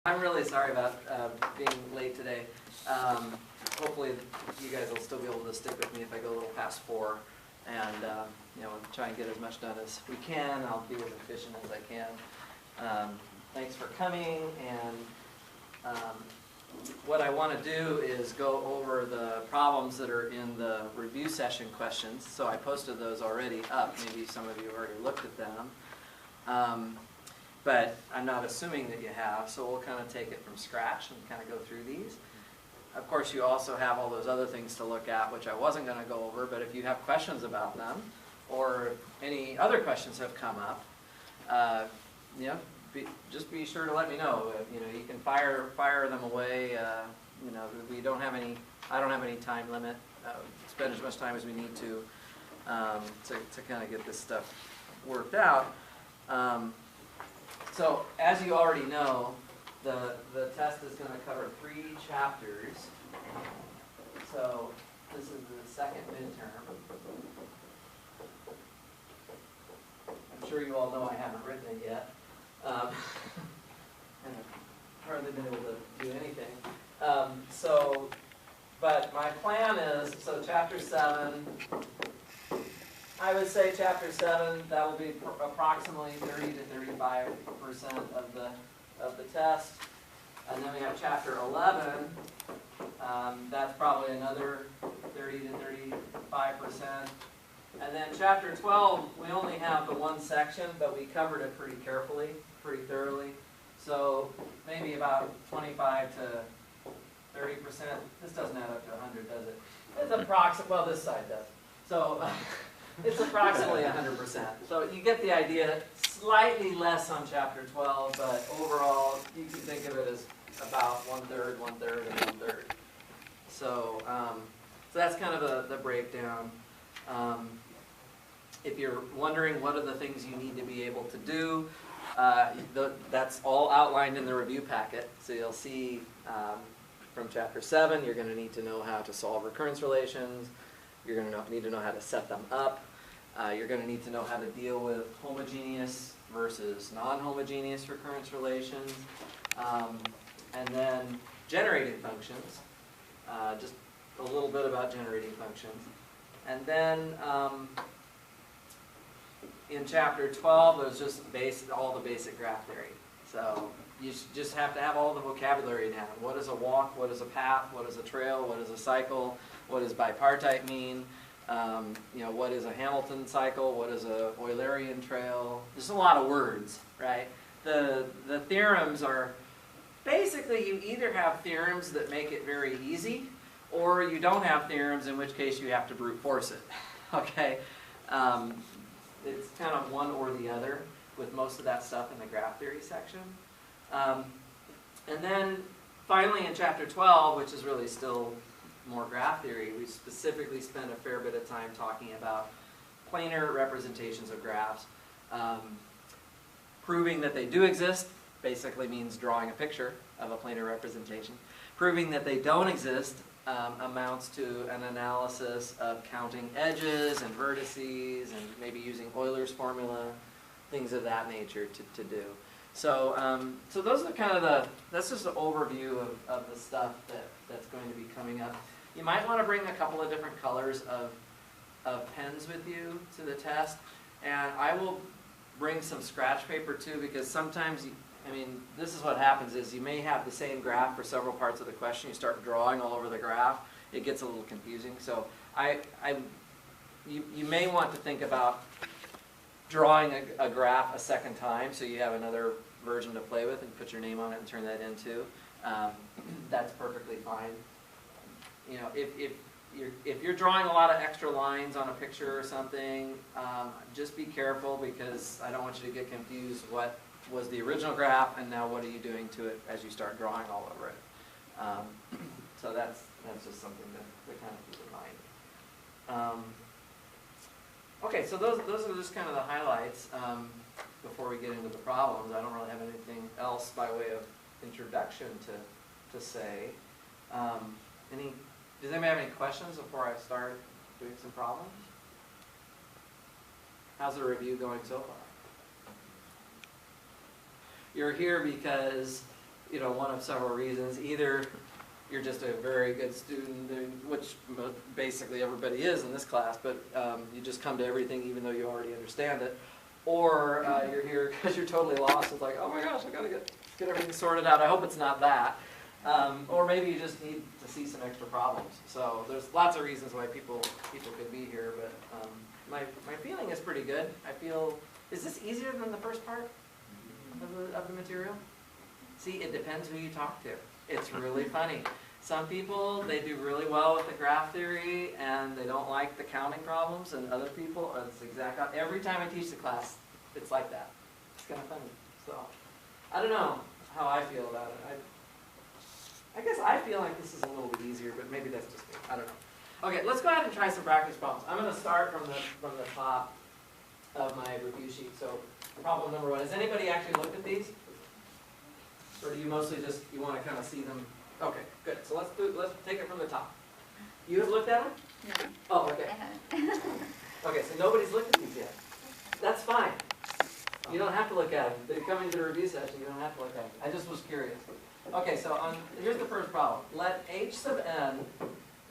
I'm really sorry about being late today. Hopefully you guys will still be able to stick with me if I go a little past 4, and try and get as much done as we can. I'll be as efficient as I can. Thanks for coming, and what I want to do is go over the problems that are in the review session questions. So I posted those already up. Maybe some of you have already looked at them. But I'm not assuming that you have, so we'll kind of take it from scratch and kind of go through these. Of course, you also have all those other things to look at, which I wasn't going to go over, but if you have questions about them, or any other questions have come up, just be sure to let me know. You can fire them away. We don't have any. I don't have any time limit. Spend as much time as we need to kind of get this stuff worked out. So, as you already know, the test is going to cover 3 chapters. So, this is the second midterm. I'm sure you all know I haven't written it yet. And I've hardly been able to do anything. But my plan is, so chapter 7, I would say chapter 7, that will be approximately 30 to 35% of the test. And then we have chapter 11, that's probably another 30 to 35%. And then chapter 12, we only have the one section, but we covered it pretty carefully, pretty thoroughly. So maybe about 25 to 30%. This doesn't add up to 100, does it? It's approximately, well, this side does. So it's approximately 100%. So you get the idea. Slightly less on chapter 12, but overall you can think of it as about 1/3, 1/3, and 1/3. So that's kind of the breakdown. If you're wondering what are the things you need to be able to do, that's all outlined in the review packet. So you'll see from chapter 7, you're going to need to know how to solve recurrence relations. You're going to need to know how to set them up. You're going to need to know how to deal with homogeneous versus non-homogeneous recurrence relations. And then generating functions, just a little bit about generating functions. And then in chapter 12, there's just all the basic graph theory. So you just have to have all the vocabulary down. What is a walk? What is a path? What is a trail? What is a cycle? What does bipartite mean? What is a Hamilton cycle? What is a Eulerian trail? There's a lot of words, right? The theorems are, basically you either have theorems that make it very easy, or you don't have theorems, in which case you have to brute force it, okay? It's kind of one or the other with most of that stuff in the graph theory section. And then finally in chapter 12, which is really still more graph theory, we specifically spend a fair bit of time talking about planar representations of graphs. Proving that they do exist basically means drawing a picture of a planar representation. Proving that they don't exist amounts to an analysis of counting edges and vertices and maybe using Euler's formula, things of that nature to do. So, so those are kind of that's just an overview of the stuff that's going to be coming up. You might want to bring a couple of different colors of pens with you to the test, and I will bring some scratch paper too, because sometimes, this is what happens is you may have the same graph for several parts of the question. You start drawing all over the graph, it gets a little confusing. So you may want to think about drawing a graph a second time, so you have another version to play with and put your name on it and turn that into. That's perfectly fine. If you're drawing a lot of extra lines on a picture or something, just be careful, because I don't want you to get confused. What was the original graph, and now what are you doing to it as you start drawing all over it? So that's just something to kind of keep in mind. Okay, so those are just kind of the highlights before we get into the problems. I don't really have anything else by way of introduction to say. Does anybody have any questions before I start doing some problems? How's the review going so far? You're here because one of several reasons. Either you're just a very good student, which basically everybody is in this class, but you just come to everything even though you already understand it. Or you're here because you're totally lost. It's like, oh my gosh, I gotta get everything sorted out. I hope it's not that. Or maybe you just need to see some extra problems. So there's lots of reasons why people could be here, but my feeling is pretty good. I feel, is this easier than the first part of the material? See, it depends who you talk to. It's really funny. Some people, they do really well with the graph theory and they don't like the counting problems, and other people, it's exact. Every time I teach the class, it's like that. It's kind of funny. So, I don't know how I feel about it. I guess I feel like this is a little bit easier, but maybe that's just me. I don't know. Okay, let's go ahead and try some practice problems. I'm going to start from the top of my review sheet. So, problem number 1. Has anybody actually looked at these? Or do you mostly just, you want to kind of see them? Okay, good. So let's take it from the top. You have looked at them? No. Oh, okay. I haven't. Okay, so nobody's looked at these yet. That's fine. You don't have to look at them. They're coming to the review session. You don't have to look at them. I just was curious. Okay, so here's the first problem. Let h sub n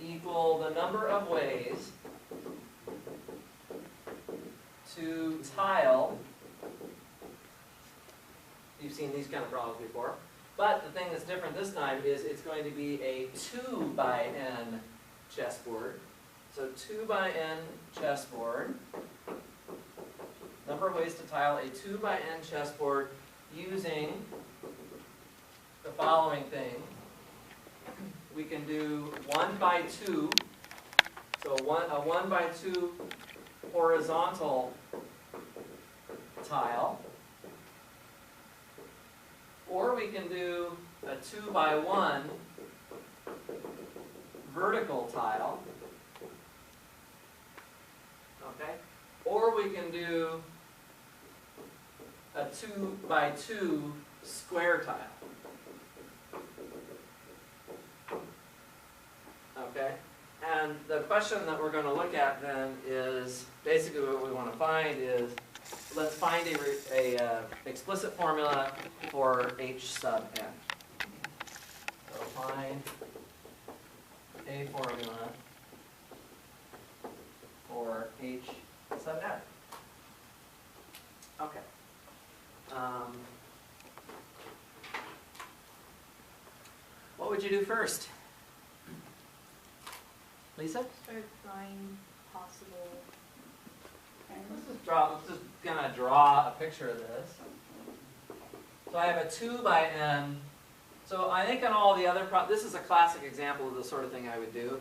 equal the number of ways to tile. You've seen these kind of problems before. But the thing that's different this time is it's going to be a 2 by n chessboard. So 2 by n chessboard. Number of ways to tile a 2 by n chessboard using the following thing. We can do 1 by 2. So a 1 by 2 horizontal tile. Or we can do a 2 by 1 vertical tile. Okay? Or we can do a 2 by 2 square tile. Okay? And the question that we're going to look at then is, basically what we want to find is, let's find a explicit formula for h sub n. So find a formula for h sub n. Okay. What would you do first? Lisa? Start drawing possible ends. Let's just kind of draw a picture of this. So I have a 2 by n. So I think on all the other this is a classic example of the sort of thing I would do.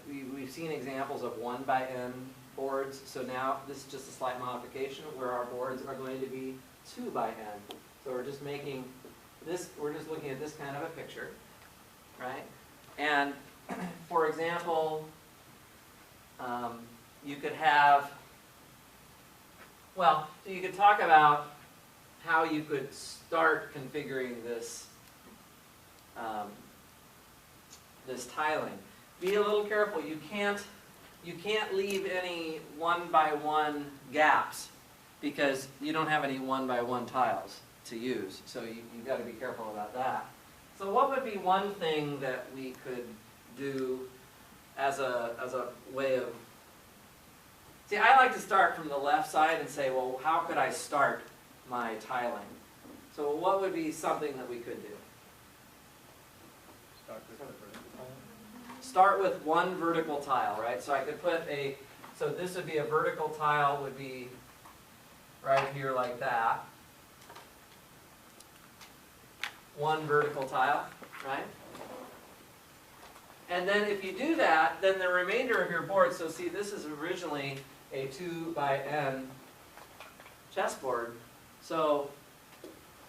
We've seen examples of 1 by n boards. So now this is just a slight modification where our boards are going to be 2 by n. So we're just making this, we're just looking at this kind of a picture, right? And for example, you could have, so you could talk about how you could start configuring this, this tiling. Be a little careful. You can't leave any 1 by 1 gaps because you don't have any 1 by 1 tiles to use. So you've got to be careful about that. So what would be one thing that we could do as a way of, see, I like to start from the left side and say, well, how could I start my tiling? So what would be something that we could do? Start with one vertical tile, right? So I could put so this would be a vertical tile, would be right here like that. One vertical tile, right? And then if you do that, then the remainder of your board, so see, this is originally a 2 by n chessboard. So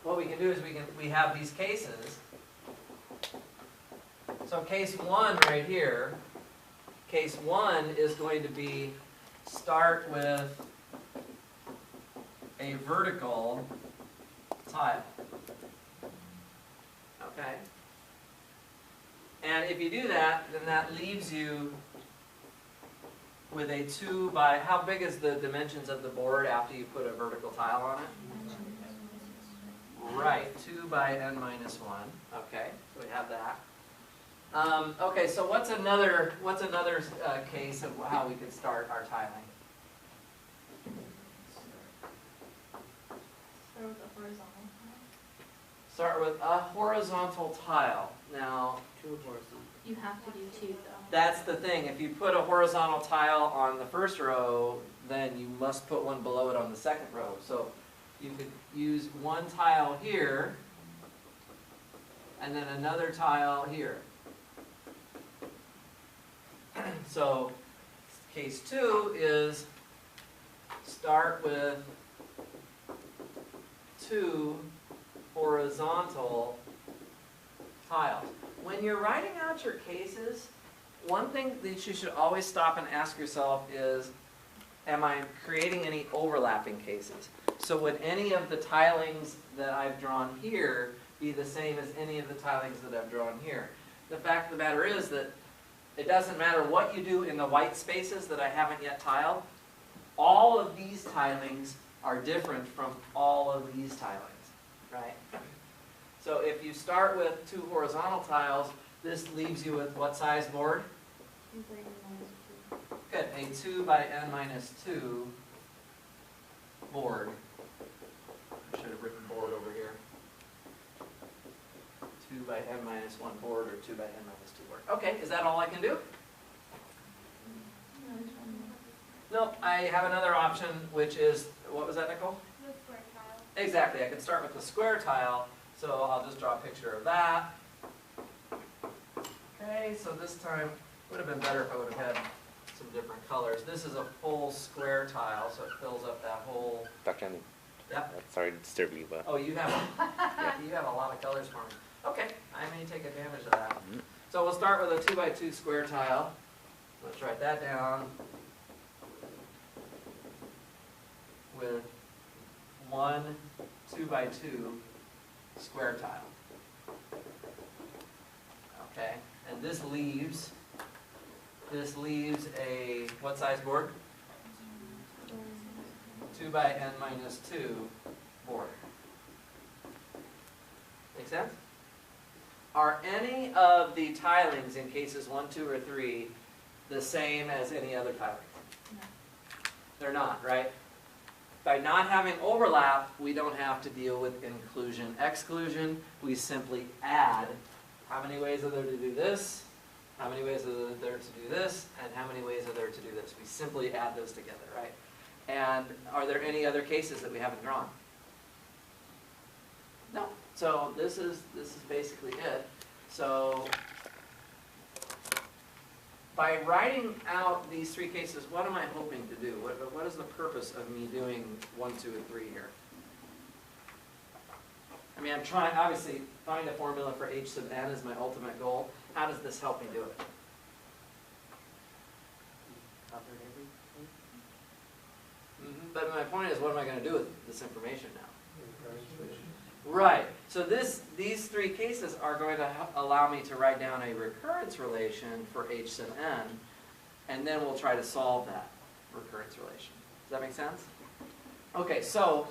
what we can do is we have these cases. So case 1 right here, case 1 is going to be start with a vertical tile. Okay? And if you do that, then that leaves you with a 2 by, how big is the dimensions of the board after you put a vertical tile on it? Right, 2 by n minus 1. Okay, so we have that. Okay, so what's another case of how we could start our tiling? Start with the horizontal. Start with a horizontal tile. Now, You have to do two though. that's the thing. If you put a horizontal tile on the first row, then you must put one below it on the second row. So you could use one tile here, and then another tile here. So case 2 is start with 2 horizontal tiles. When you're writing out your cases, one thing that you should always stop and ask yourself is, am I creating any overlapping cases? So would any of the tilings that I've drawn here be the same as any of the tilings that I've drawn here? The fact of the matter is that it doesn't matter what you do in the white spaces that I haven't yet tiled. All of these tilings are different from all of these tilings, right? So if you start with 2 horizontal tiles, this leaves you with what size board? 2 by n minus 2. Good, a 2 by n minus 2 board. I should have written board over here. 2 by n minus 1 board, or 2 by n minus 2 board. Okay, is that all I can do? No, there's one more. Nope, I have another option, which is, what was that, Nicole? The square tile. Exactly, I could start with the square tile, so I'll just draw a picture of that. Okay, so this time, would have been better if I would have had some different colors. This is a full square tile, so it fills up that whole, Dr. Andy, yep. sorry to disturb you, but Oh, you have, yeah, you have a lot of colors for me. Okay, I may take advantage of that. So we'll start with a 2 by 2 square tile. Let's write that down with 1 2 by 2 square tile. Okay, and this leaves a, what size board? 2 by n minus 2 board. Make sense? Are any of the tilings in cases 1, 2, or 3 the same as any other tilings? No. They're not, right? By not having overlap, we don't have to deal with inclusion, exclusion. We simply add how many ways are there to do this, how many ways are there to do this, and how many ways are there to do this. We simply add those together, right? And are there any other cases that we haven't drawn? No. So this is basically it. So by writing out these 3 cases, what am I hoping to do? What is the purpose of me doing 1, 2, and 3 here? I mean, I'm trying, obviously, find a formula for h sub n is my ultimate goal. How does this help me do it? But my point is, what am I going to do with this information now? Right. So these 3 cases are going to allow me to write down a recurrence relation for h sub n, and then we'll try to solve that recurrence relation. Does that make sense? Okay, so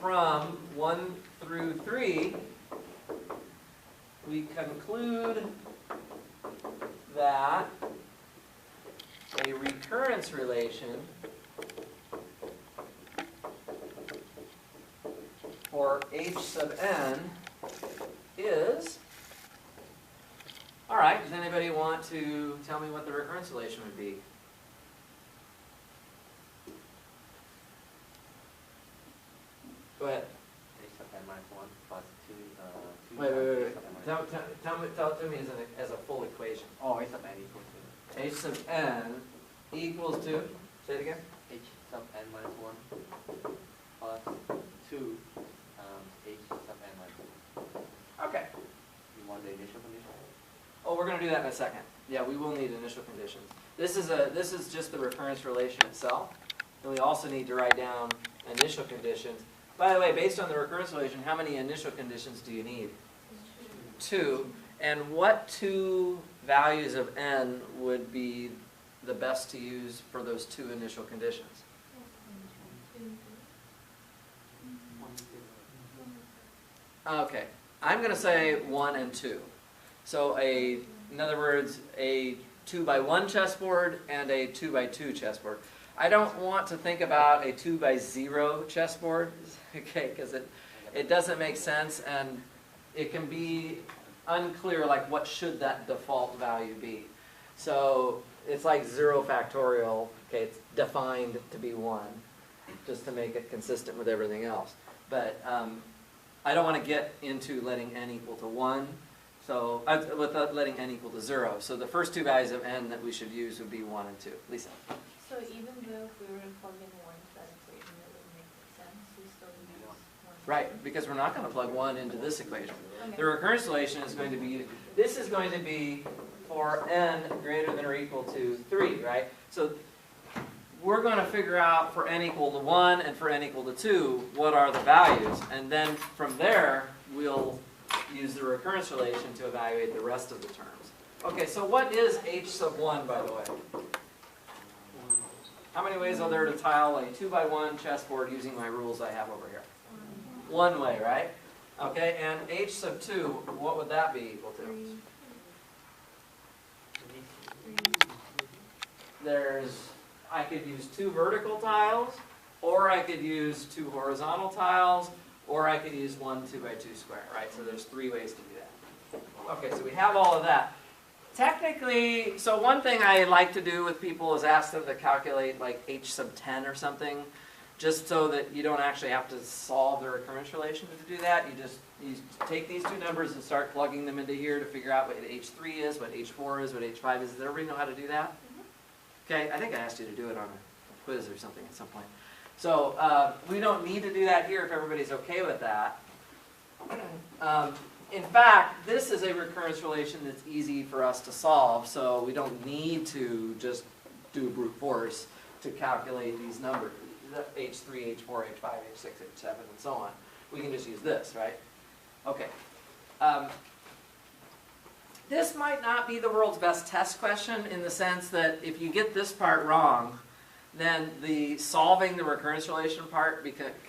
from 1 through 3, we conclude that a recurrence relation for h sub n is, all right, does anybody want to tell me what the recurrence relation would be? Go ahead. h sub n minus 1 plus 2, Wait. Tell it to me as a full equation. Oh, h sub n equals to H sub n equals to, say it again? h sub n minus 1 plus 2 h sub n minus 1. Okay. You want the initial condition? Oh, we're going to do that in a second. Yeah, we will need initial conditions. This is just the recurrence relation itself. And we also need to write down initial conditions. By the way, based on the recurrence relation, how many initial conditions do you need? 2. And what 2 values of n would be the best to use for those 2 initial conditions? Okay, I'm going to say 1 and 2. So in other words, a 2x1 chessboard and a 2x2 chessboard. I don't want to think about a 2x0 chessboard, okay, because it doesn't make sense, and it can be unclear, like what should that default value be. So it's like 0 factorial, okay, it's defined to be 1, just to make it consistent with everything else. But I don't want to get into letting n equal to 1, so without letting n equal to 0. So the first two values of n that we should use would be 1 and 2. Lisa? So even though if we were to plug in 1 to that equation, it wouldn't make sense, we still use 1. Right, because we're not going to plug 1 into this equation. Okay. The recurrence relation is going to be, this is going to be for n greater than or equal to 3, right? So we're going to figure out for n equal to 1 and for n equal to 2, what are the values? And then from there, we'll use the recurrence relation to evaluate the rest of the terms. Okay, so what is h sub 1, by the way? How many ways are there to tile a 2x1 chessboard using my rules I have over here? One way, right? Okay, and h sub 2, what would that be equal to? I could use 2 vertical tiles, or I could use 2 horizontal tiles, or I could use 1 2x2 square, right? So there's 3 ways to do that. Okay, so we have all of that. Technically, so one thing I like to do with people is ask them to calculate like h sub 10 or something, just so that you don't actually have to solve the recurrence relation to do that. You take these two numbers and start plugging them into here to figure out what h3 is, what h4 is, what h5 is. Does everybody know how to do that? Okay, I think I asked you to do it on a quiz or something at some point. So we don't need to do that here if everybody's okay with that. In fact, this is a recurrence relation that's easy for us to solve, so we don't need to just do brute force to calculate these numbers, h3, h4, h5, h6, h7, and so on. We can just use this, right? Okay. This might not be the world's best test question in the sense that if you get this part wrong, then the solving the recurrence relation part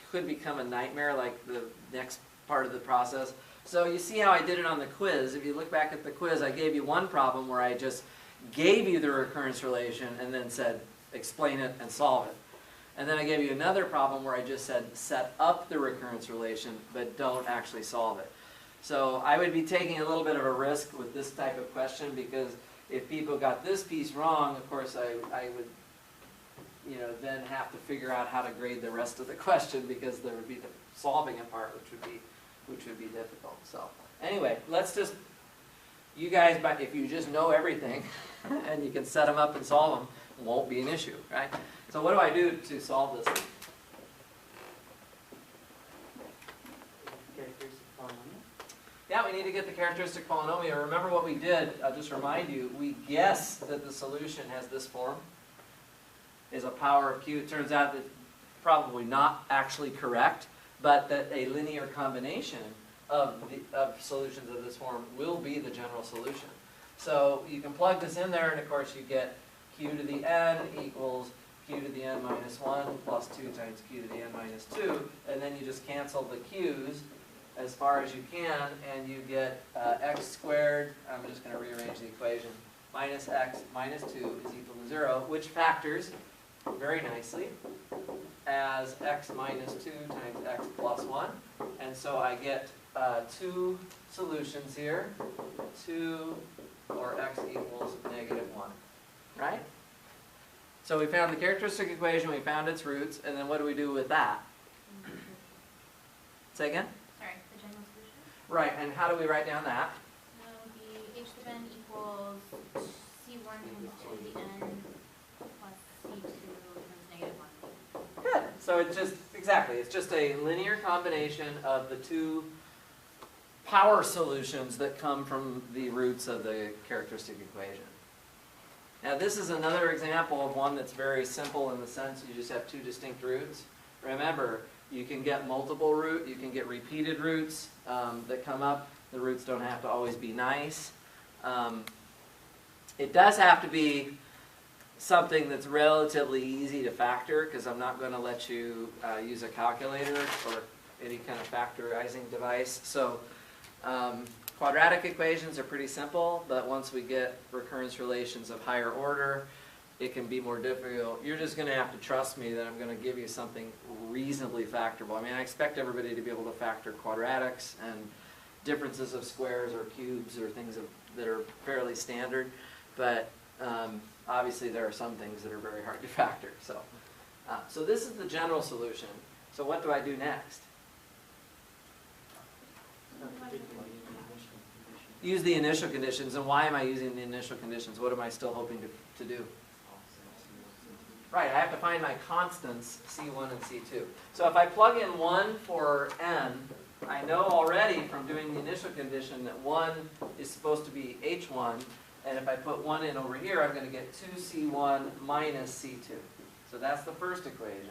could become a nightmare, like the next part of the process. So you see how I did it on the quiz. If you look back at the quiz, I gave you one problem where I just gave you the recurrence relation and then said, explain it and solve it. And then I gave you another problem where I just said, set up the recurrence relation, but don't actually solve it. So I would be taking a little bit of a risk with this type of question, because if people got this piece wrong, of course I would then have to figure out how to grade the rest of the question, because there would be the solving it part, which would be difficult. So anyway, let's just, you guys, if you just know everything and you can set them up and solve them, it won't be an issue, right? So what do I do to solve this thing? Yeah, we need to get the characteristic polynomial. Remember what we did, I'll just remind you, we guessed that the solution has this form, is a power of q. It turns out that probably not actually correct, but that a linear combination of solutions of this form will be the general solution. So you can plug this in there, and of course you get q to the n equals q to the n minus 1 plus 2 times q to the n minus 2, and then you just cancel the q's as far as you can, and you get x squared, I'm just going to rearrange the equation, minus x minus 2 is equal to 0, which factors very nicely as x minus 2 times x plus 1. And so I get 2 solutions here, 2 or x equals negative 1, right? So we found the characteristic equation, we found its roots, and then what do we do with that? Say again? Sorry, the general solution. Right, and how do we write down that? That would be h sub n equals c1 times 2 to the n plus c2 times negative 1. Good. So it's just, exactly, it's just a linear combination of the two power solutions that come from the roots of the characteristic equation. Now this is another example of one that's very simple in the sense you just have two distinct roots. Remember, you can get multiple root, you can get repeated roots that come up. The roots don't have to always be nice. It does have to be something that's relatively easy to factor, because I'm not going to let you use a calculator, or any kind of factorizing device. So quadratic equations are pretty simple, but once we get recurrence relations of higher order, it can be more difficult. You're just going to have to trust me that I'm going to give you something reasonably factorable. I mean, I expect everybody to be able to factor quadratics and differences of squares or cubes or things that are fairly standard, but obviously there are some things that are very hard to factor. So this is the general solution. So what do I do next? Use the initial conditions. And why am I using the initial conditions? What am I still hoping to do? Right, I have to find my constants, C1 and C2. So if I plug in 1 for n, I know already from doing the initial condition that 1 is supposed to be H1, and if I put 1 in over here, I'm going to get 2C1 minus C2. So that's the first equation.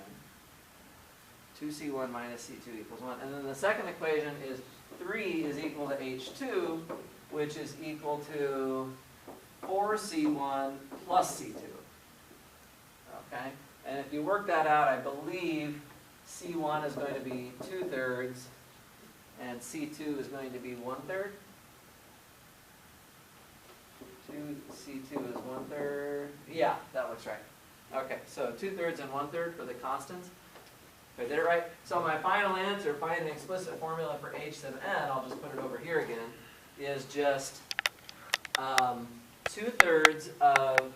2C1 minus C2 equals 1. And then the second equation is 3 is equal to H2, which is equal to 4C1 plus C2. Okay? And if you work that out, I believe C1 is going to be 2/3 and C2 is going to be 1/3. C2 is 1/3. Yeah, that looks right. Okay, so 2/3 and 1/3 for the constants. If I did it right. So my final answer, find an explicit formula for H sub n, I'll just put it over here again, is just 2/3 of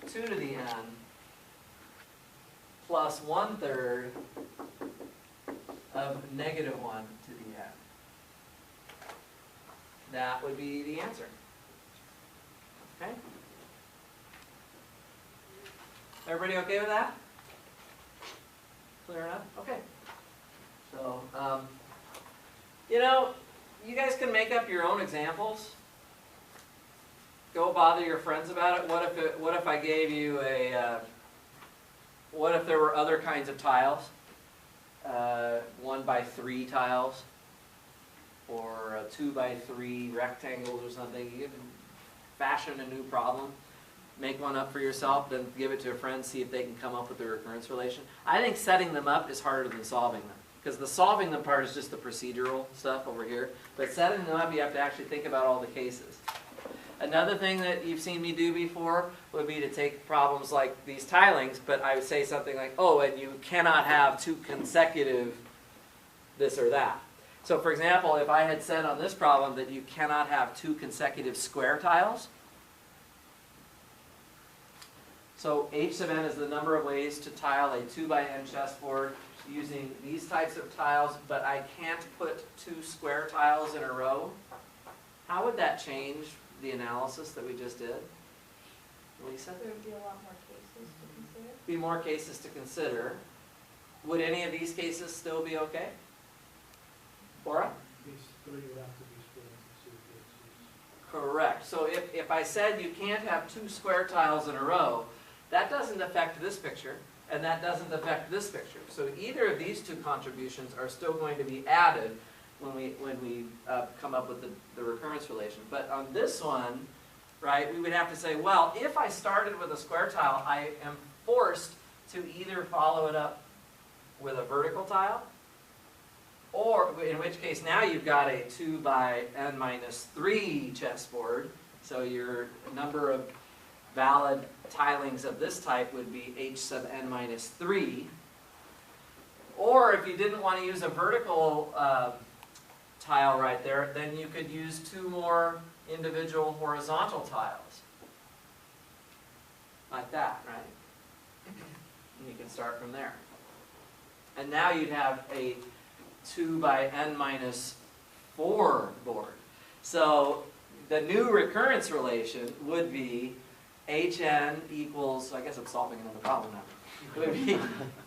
2 to the n plus 1/3 of negative 1 to the n. That would be the answer. Okay? Everybody okay with that? Clear enough? Okay. So, you know, you guys can make up your own examples. Go bother your friends about it. What if I gave you a, what if there were other kinds of tiles? 1x3 tiles, or 2x3 rectangles or something. You can fashion a new problem, make one up for yourself, then give it to a friend, see if they can come up with the recurrence relation. I think setting them up is harder than solving them, because the solving them part is just the procedural stuff over here, but setting them up you have to actually think about all the cases. Another thing that you've seen me do before would be to take problems like these tilings, but I would say something like, oh, and you cannot have 2 consecutive this or that. So for example, if I had said on this problem that you cannot have 2 consecutive square tiles, so H sub n is the number of ways to tile a 2x n chessboard using these types of tiles, but I can't put 2 square tiles in a row. How would that change the analysis that we just did? Lisa? There would be a lot more cases to consider. Be more cases to consider. Would any of these cases still be okay? Laura? These 3 would have to be split into 2 cases. Correct. So if I said you can't have 2 square tiles in a row, that doesn't affect this picture, and that doesn't affect this picture. So either of these 2 contributions are still going to be added when we come up with the recurrence relation. But on this one, right, we would have to say, well, if I started with a square tile, I am forced to either follow it up with a vertical tile, or in which case now you've got a 2x n minus 3 chessboard, so your number of valid tilings of this type would be H sub n minus 3. Or if you didn't want to use a vertical tile right there, then you could use 2 more individual horizontal tiles. Like that, right? And you can start from there. And now you'd have a 2x n minus 4 board. So the new recurrence relation would be Hn equals, I guess I'm solving another problem now. It would be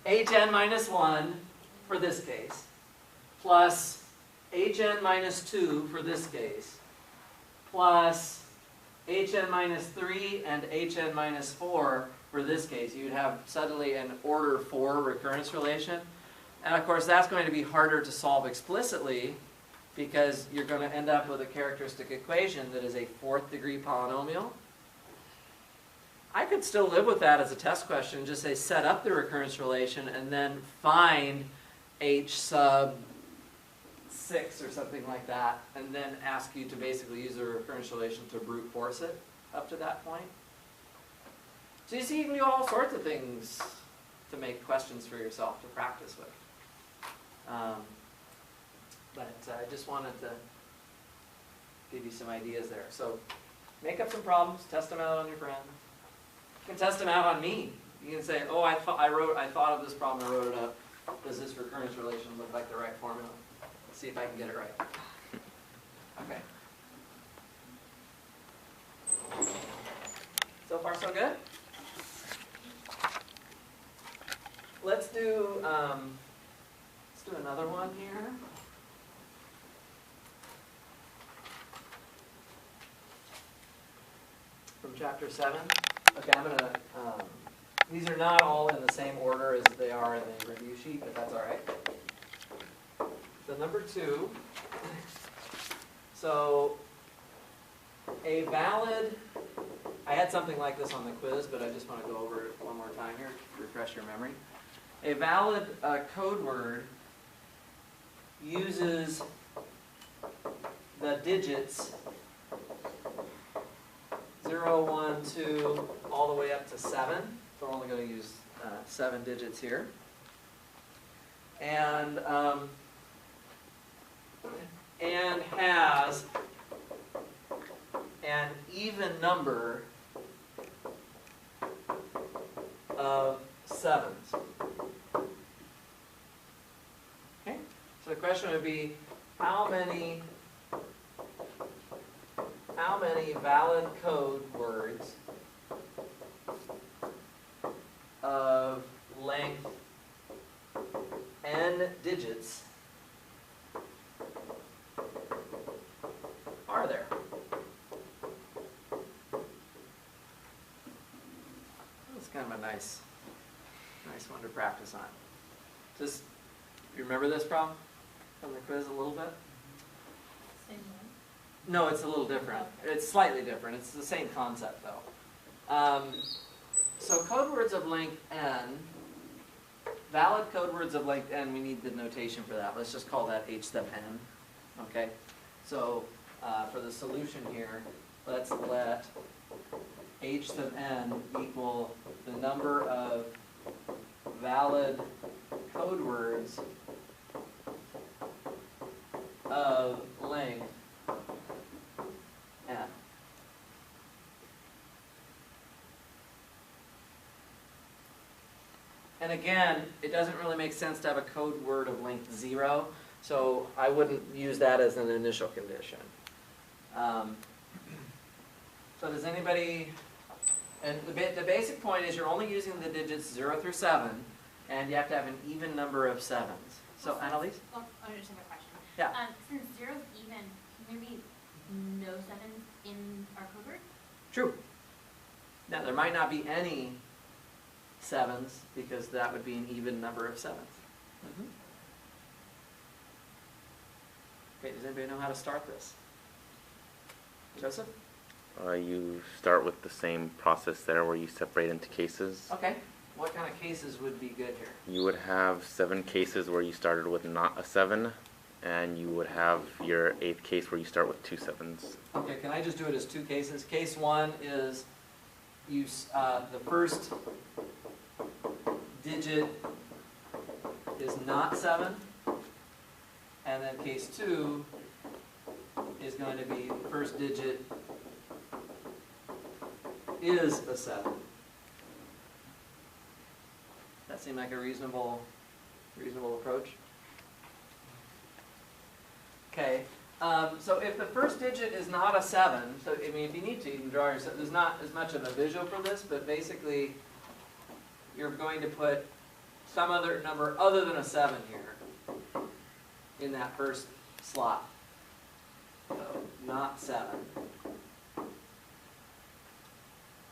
Hn minus 1 for this case, plus Hn minus 2 for this case, plus Hn minus 3 and Hn minus 4 for this case. You'd have suddenly an order 4 recurrence relation. And of course that's going to be harder to solve explicitly because you're going to end up with a characteristic equation that is a 4th degree polynomial. I could still live with that as a test question, just say set up the recurrence relation and then find h sub 6 or something like that, and then ask you to basically use the recurrence relation to brute force it up to that point. So you see, you can do all sorts of things to make questions for yourself to practice with. But I just wanted to give you some ideas there. So make up some problems, test them out on your friend. You can test them out on me. You can say, oh, I thought of this problem, I wrote it up. Does this recurrence relation look like the right formula? Let's see if I can get it right. Okay. So far, so good? Let's do another one here. From chapter 7. Okay, I'm gonna, these are not all in the same order as they are in the review sheet, but that's all right. So number 2. So a valid, I had something like this on the quiz, but I just want to go over it one more time here to refresh your memory. A valid code word uses the digits 0, 1, 2, all the way up to 7. So we're only going to use 7 digits here. And has an even number of 7s. Okay? So the question would be, how many valid code words of length n digits are there? That's kind of a nice one to practice on. Just, you remember this problem from the quiz a little bit? Same one. No, it's a little different. It's slightly different. It's the same concept though. So code words of length n, valid code words of length n, we need the notation for that. Let's just call that h sub n. Okay? So for the solution here, let's let h sub n equal the number of valid code words of length n. And again, it doesn't really make sense to have a code word of length 0, so I wouldn't use that as an initial condition. So does anybody, and the basic point is you're only using the digits 0 through 7, and you have to have an even number of 7s. So Annalise? Well, I just have a question. Yeah. Since 0 is even, can there be no 7s in our code word? True. Now, there might not be any 7s, because that would be an even number of 7s. Okay, does anybody know how to start this? Joseph? You start with the same process there where you separate into cases. Okay. What kind of cases would be good here? You would have 7 cases where you started with not a 7, and you would have your 8th case where you start with 2 7s. Okay, can I just do it as 2 cases? Case 1 is the first digit is not 7, and then case 2 is going to be the first digit is a 7. That seem like a reasonable approach? Okay, so if the first digit is not a 7, so I mean, if you need to, you can draw yourself. There's not as much of a visual for this, but basically, you're going to put some other number other than a 7 here in that first slot. So, not 7.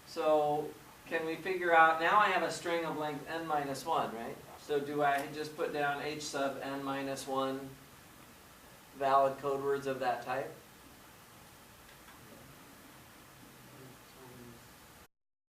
So, can we figure out, now I have a string of length n minus 1, right? So do I just put down h sub n minus 1 valid code words of that type?